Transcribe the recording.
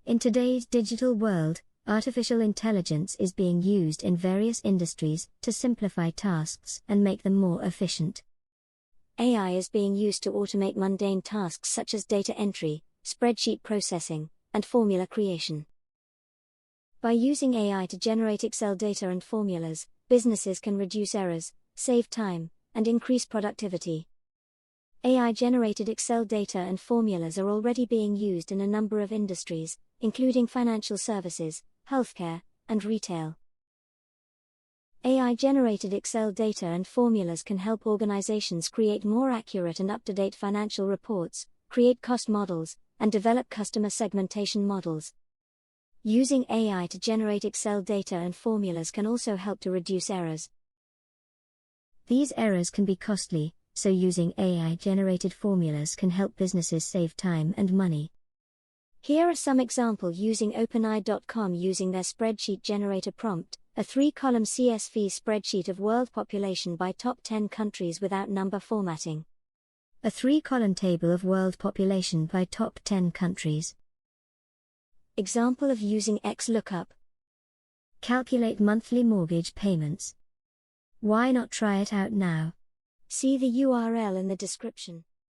In today's digital world, artificial intelligence is being used in various industries to simplify tasks and make them more efficient. AI is being used to automate mundane tasks such as data entry, spreadsheet processing, and formula creation. By using AI to generate Excel data and formulas, businesses can reduce errors, save time, and increase productivity. AI-generated Excel data and formulas are already being used in a number of industries, including financial services, healthcare, and retail. AI-generated Excel data and formulas can help organizations create more accurate and up-to-date financial reports, create cost models, and develop customer segmentation models. Using AI to generate Excel data and formulas can also help to reduce errors. These errors can be costly, so using AI-generated formulas can help businesses save time and money. Here are some examples using OpenAI.com using their spreadsheet generator prompt, a 3-column CSV spreadsheet of world population by top 10 countries without number formatting. A 3-column table of world population by top 10 countries. Example of using XLOOKUP. Calculate monthly mortgage payments. Why not try it out now? See the URL in the description.